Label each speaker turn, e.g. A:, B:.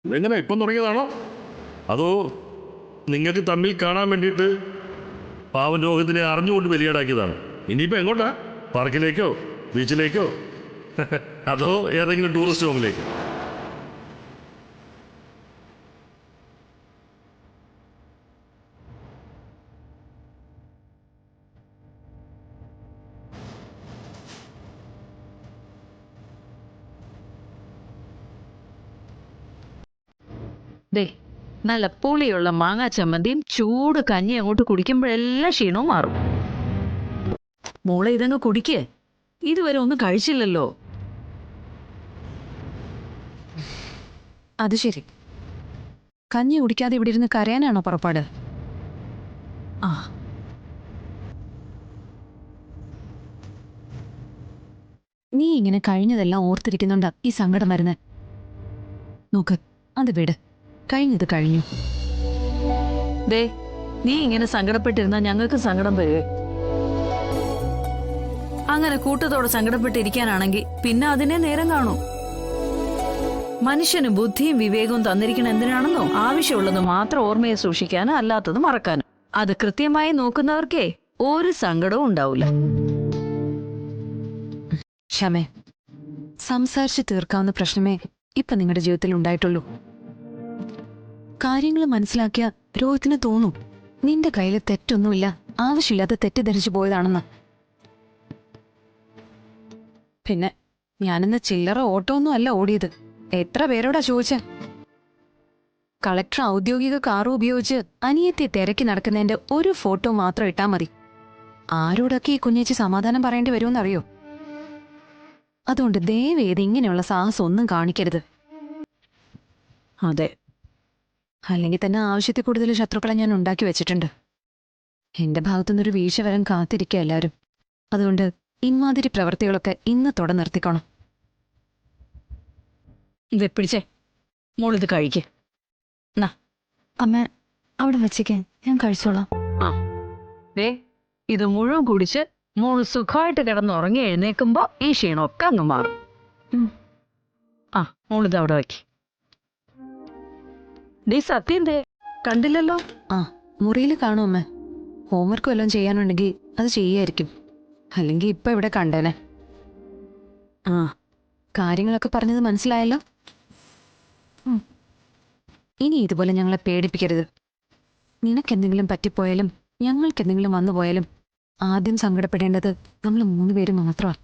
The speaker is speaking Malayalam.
A: ഇതെങ്ങനെ ഇപ്പം തുടങ്ങിയതാണോ അതോ നിങ്ങൾക്ക് തമ്മിൽ കാണാൻ വേണ്ടിയിട്ട് പാവൻ രോഗത്തിനെ അറിഞ്ഞുകൊണ്ട് ബലിയാടാക്കിയതാണ്? ഇനിയിപ്പോൾ എങ്ങോട്ടാ? പാർക്കിലേക്കോ ബീച്ചിലേക്കോ അതോ ഏതെങ്കിലും ടൂറിസ്റ്റ് ഹോമിലേക്കോ?
B: ദേ നല്ല പുളിയുള്ള മാങ്ങാ ചമ്മന്തിയും ചൂട് കഞ്ഞി അങ്ങോട്ട് കുടിക്കുമ്പോഴെല്ലാം ക്ഷീണവും മാറും. മോളെ ഇതങ്ങ് കുടിക്കേ, ഇതുവരെ ഒന്നും കഴിച്ചില്ലല്ലോ.
C: അത് ശരി, കഞ്ഞി കുടിക്കാതെ ഇവിടെ ഇരുന്ന് കരയാനാണോ പുറപ്പാട്?
B: ആ
C: നീ ഇങ്ങനെ കഴിഞ്ഞതെല്ലാം ഓർത്തിരിക്കുന്നുണ്ടാ ഈ സങ്കടം വരുന്നത്. നോക്ക്, അത് വിട്, കഴിഞ്ഞത് കഴിഞ്ഞു.
B: ദേ നീ ഇങ്ങനെ സങ്കടപ്പെട്ടിരുന്നാ ഞങ്ങൾക്ക് സങ്കടം വരുവേ. അങ്ങനെ കൂട്ടത്തോടെ സങ്കടപ്പെട്ടിരിക്കാനാണെങ്കിൽ പിന്നെ അതിനെ നേരം കാണൂ. മനുഷ്യന് ബുദ്ധിയും വിവേകവും തന്നിരിക്കണം എന്തിനാണെന്നോ? ആവശ്യമുള്ളത് മാത്രം ഓർമ്മയെ സൂക്ഷിക്കാനും അല്ലാത്തത് മറക്കാനും. അത് കൃത്യമായി നോക്കുന്നവർക്കേ ഒരു സങ്കടവും ഉണ്ടാവില്ല.
C: ക്ഷമേ, സംസാരിച്ച് തീർക്കാവുന്ന പ്രശ്നമേ ഇപ്പൊ നിങ്ങളുടെ ജീവിതത്തിൽ ഉണ്ടായിട്ടുള്ളൂ. കാര്യങ്ങൾ മനസ്സിലാക്കിയ രോഹിത്തിന് തോന്നും നിന്റെ കയ്യിൽ തെറ്റൊന്നുമില്ല, ആവശ്യമില്ലാതെ തെറ്റിദ്ധരിച്ചു പോയതാണെന്ന്. പിന്നെ ഞാനിന്ന് ചില്ലറ ഓട്ടോ ഒന്നും അല്ല ഓടിയത്. എത്ര പേരോടാ ചോദിച്ചേ? കളക്ടർ ഔദ്യോഗിക കാർ ഉപയോഗിച്ച് അനിയത്തെ തിരക്കി നടക്കുന്നതിന്റെ ഒരു ഫോട്ടോ മാത്രം ഇട്ടാ മതി. ആരോടൊക്കെ ഈ കുഞ്ഞേച്ചി സമാധാനം പറയേണ്ടി വരുമെന്നറിയോ? അതുകൊണ്ട് ദയവേത് ഇങ്ങനെയുള്ള സാഹസം ഒന്നും കാണിക്കരുത്.
B: അതെ,
C: അല്ലെങ്കിൽ തന്നെ ആവശ്യത്തിൽ കൂടുതൽ ശത്രുക്കളെ ഞാൻ ഉണ്ടാക്കി വെച്ചിട്ടുണ്ട്. എന്റെ ഭാഗത്തുനിന്നൊരു വീഴ്ച വരാൻ കാത്തിരിക്കുക എല്ലാവരും. അതുകൊണ്ട് ഇമാതിരി പ്രവൃത്തികളൊക്കെ ഇന്നത്തോടെ നിർത്തിക്കോണം.
B: ഇത് പിടിച്ചേ, മോളിത് കഴിക്കേ.
C: അമ്മ അവിടെ വെച്ചേക്കാൻ, ഞാൻ കഴിച്ചോളാം.
B: ദേ ഇത് മുഴുവൻ കുടിച്ച് മോൾ സുഖമായിട്ട് കിടന്നുറങ്ങി എഴുന്നേക്കുമ്പോ ഈ ക്ഷീണമൊക്കെ അങ്ങ് മാറും. ആ മോളിത് അവിടെ വയ്ക്ക്. ഡീ സത്യം ദേ കണ്ടില്ലല്ലോ.
C: ആ, മുറിയിൽ കാണും അമ്മ. ഹോംവർക്ക് വല്ലതും ചെയ്യാനുണ്ടെങ്കിൽ അത് ചെയ്യായിരിക്കും. അല്ലെങ്കിൽ ഇപ്പൊ ഇവിടെ കണ്ടേനെ. ആ, കാര്യങ്ങളൊക്കെ പറഞ്ഞത് മനസ്സിലായല്ലോ. ഇനി ഇതുപോലെ ഞങ്ങളെ പേടിപ്പിക്കരുത്. നിനക്കെന്തെങ്കിലും പറ്റിപ്പോയാലും ഞങ്ങൾക്കെന്തെങ്കിലും വന്നുപോയാലും ആദ്യം സങ്കടപ്പെടേണ്ടത് നമ്മൾ 3 പേര് മാത്രമാണ്.